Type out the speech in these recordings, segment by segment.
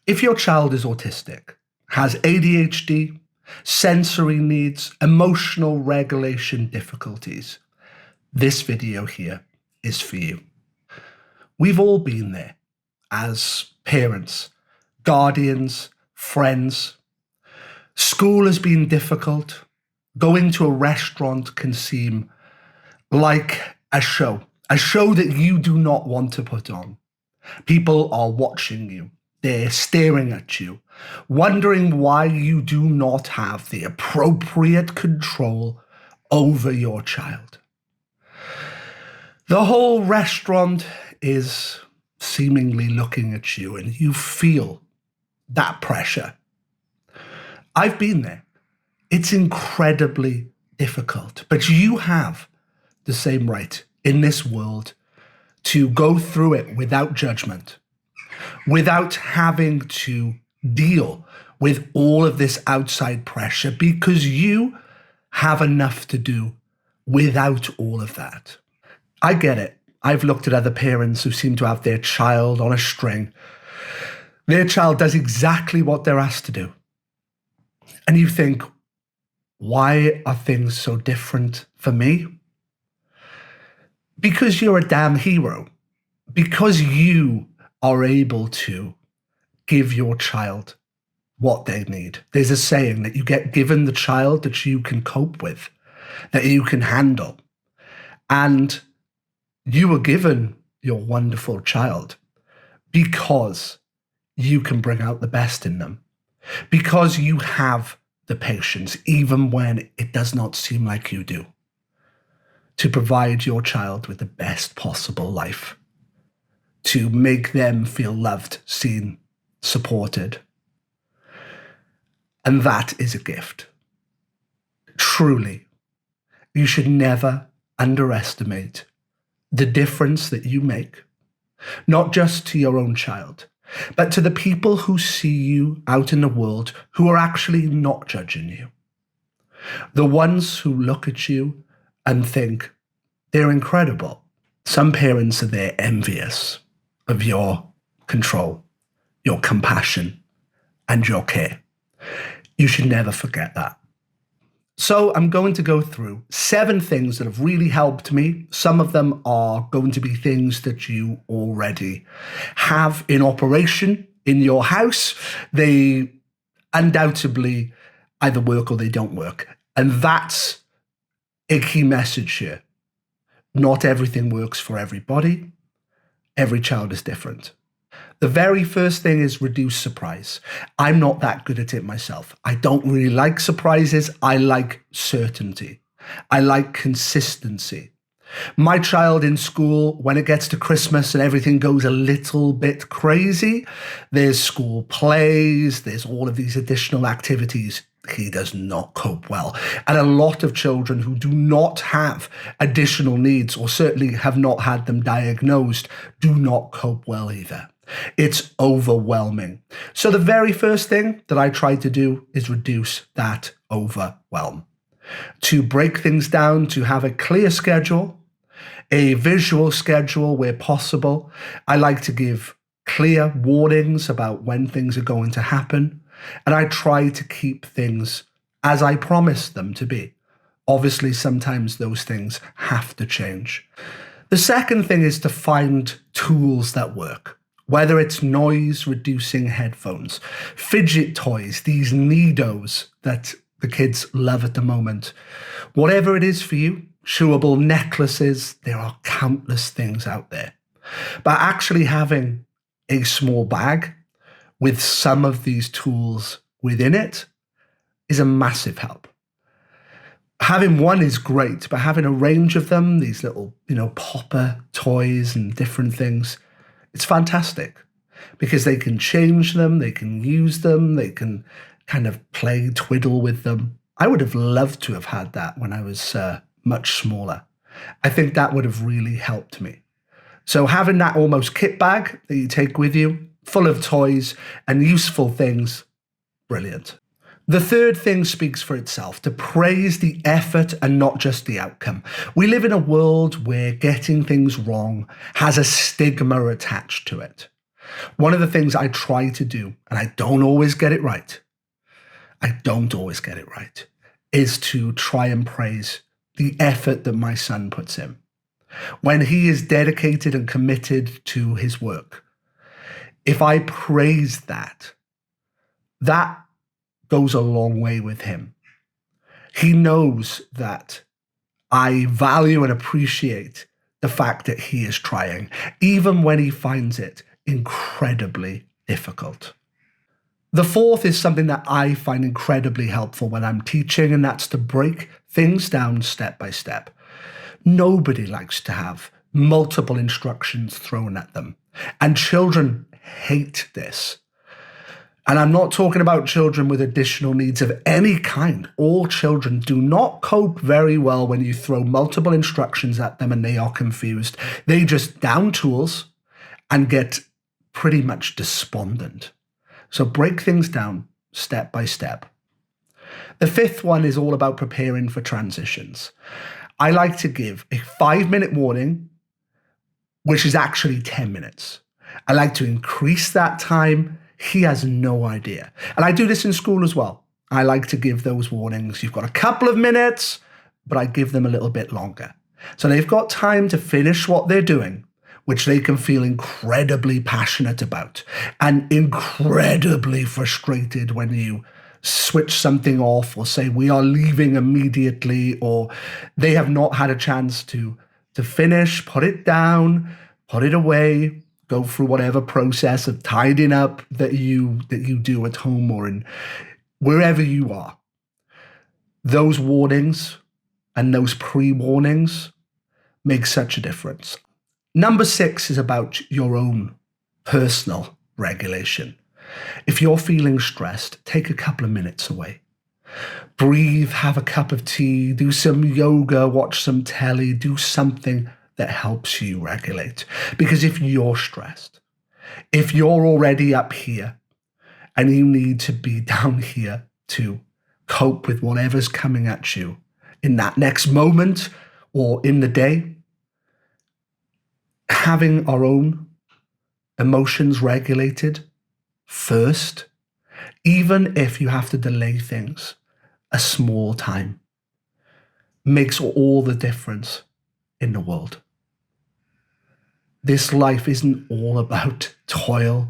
If your child is autistic, has ADHD, sensory needs, emotional regulation difficulties, this video here is for you. We've all been there as parents, guardians, friends. School has been difficult. Going to a restaurant can seem like a show that you do not want to put on. People are watching you. They're staring at you, wondering why you do not have the appropriate control over your child. The whole restaurant is seemingly looking at you, and you feel that pressure. I've been there. It's incredibly difficult, but you have the same right in this world to go through it without judgment, without having to deal with all of this outside pressure, because you have enough to do without all of that. I get it. I've looked at other parents who seem to have their child on a string. Their child does exactly what they're asked to do. And you think, why are things so different for me? Because you're a damn hero. Because you are able to give your child what they need. There's a saying that you get given the child that you can cope with, that you can handle. And you were given your wonderful child because you can bring out the best in them, because you have the patience, even when it does not seem like you do, to provide your child with the best possible life, to make them feel loved, seen, supported. And that is a gift. Truly, you should never underestimate the difference that you make, not just to your own child, but to the people who see you out in the world who are actually not judging you. The ones who look at you and think they're incredible. Some parents are there envious of your control, your compassion, and your care. You should never forget that. So I'm going to go through 7 things that have really helped me. Some of them are going to be things that you already have in operation in your house. They undoubtedly either work or they don't work. And that's a key message here. Not everything works for everybody. Every child is different. The very first thing is reduce surprise. I'm not that good at it myself. I don't really like surprises. I like certainty. I like consistency. My child in school, when it gets to Christmas and everything goes a little bit crazy, there's school plays, there's all of these additional activities. He does not cope well. And a lot of children who do not have additional needs, or certainly have not had them diagnosed, do not cope well either. It's overwhelming. So the very first thing that I try to do is reduce that overwhelm. To break things down, to have a clear schedule, a visual schedule where possible. I like to give clear warnings about when things are going to happen. And I try to keep things as I promised them to be. Obviously, sometimes those things have to change. The second thing is to find tools that work. Whether it's noise-reducing headphones, fidget toys, these Nidos that the kids love at the moment. Whatever it is for you, chewable necklaces, there are countless things out there. But actually having a small bag with some of these tools within it is a massive help. Having one is great, but having a range of them, these little, popper toys and different things, it's fantastic because they can change them, they can use them, they can kind of play, twiddle with them. I would have loved to have had that when I was much smaller. I think that would have really helped me. So having that almost kit bag that you take with you, full of toys and useful things, brilliant. The third thing speaks for itself, to praise the effort and not just the outcome. We live in a world where getting things wrong has a stigma attached to it. One of the things I try to do, and I don't always get it right, is to try and praise the effort that my son puts in. When he is dedicated and committed to his work, if I praise that, that goes a long way with him. He knows that I value and appreciate the fact that he is trying, even when he finds it incredibly difficult. The fourth is something that I find incredibly helpful when I'm teaching, and that's to break things down step by step. Nobody likes to have multiple instructions thrown at them, and children hate this. And I'm not talking about children with additional needs of any kind. All children do not cope very well when you throw multiple instructions at them and they are confused. They just down tools and get pretty much despondent. So break things down step by step. The fifth one is all about preparing for transitions. I like to give a 5-minute warning, which is actually 10 minutes. I like to increase that time. He has no idea. And I do this in school as well. I like to give those warnings. You've got a couple of minutes, but I give them a little bit longer. So they've got time to finish what they're doing, which they can feel incredibly passionate about and incredibly frustrated when you switch something off or say we are leaving immediately, or they have not had a chance to finish, put it down, put it away, go through whatever process of tidying up that you do at home or in wherever you are. Those warnings and those pre-warnings make such a difference. Number 6 is about your own personal regulation. If you're feeling stressed, take a couple of minutes away. Breathe, have a cup of tea, do some yoga, watch some telly, do something that helps you regulate. Because if you're stressed, if you're already up here and you need to be down here to cope with whatever's coming at you in that next moment or in the day, having our own emotions regulated first, even if you have to delay things a small time, makes all the difference in the world. This life isn't all about toil.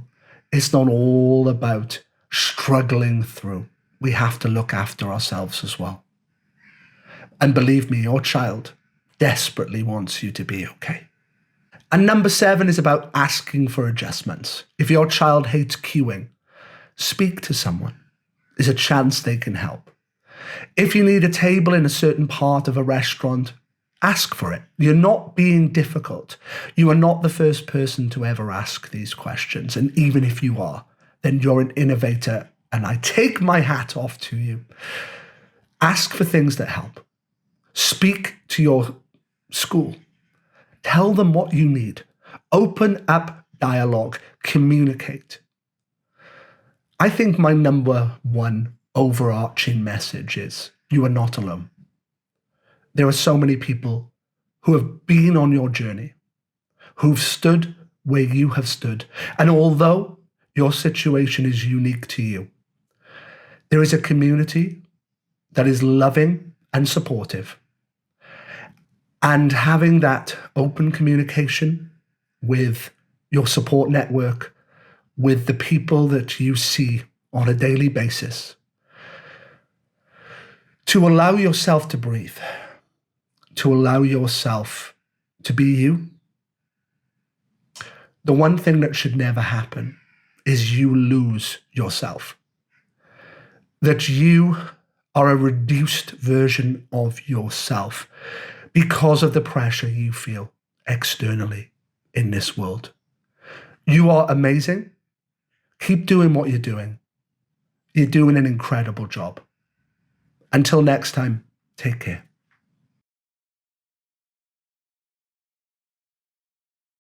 It's not all about struggling through. We have to look after ourselves as well. And believe me, your child desperately wants you to be okay. And number 7 is about asking for adjustments. If your child hates queuing, speak to someone. There's a chance they can help. If you need a table in a certain part of a restaurant, ask for it. You're not being difficult. You are not the first person to ever ask these questions. And even if you are, then you're an innovator. And I take my hat off to you. Ask for things that help. Speak to your school. Tell them what you need. Open up dialogue. Communicate. I think my number 1 overarching message is you are not alone. There are so many people who have been on your journey, who've stood where you have stood. And although your situation is unique to you, there is a community that is loving and supportive. And having that open communication with your support network, with the people that you see on a daily basis, to allow yourself to breathe, to allow yourself to be you. The one thing that should never happen is you lose yourself. That you are a reduced version of yourself because of the pressure you feel externally in this world. You are amazing. Keep doing what you're doing. You're doing an incredible job. Until next time, take care.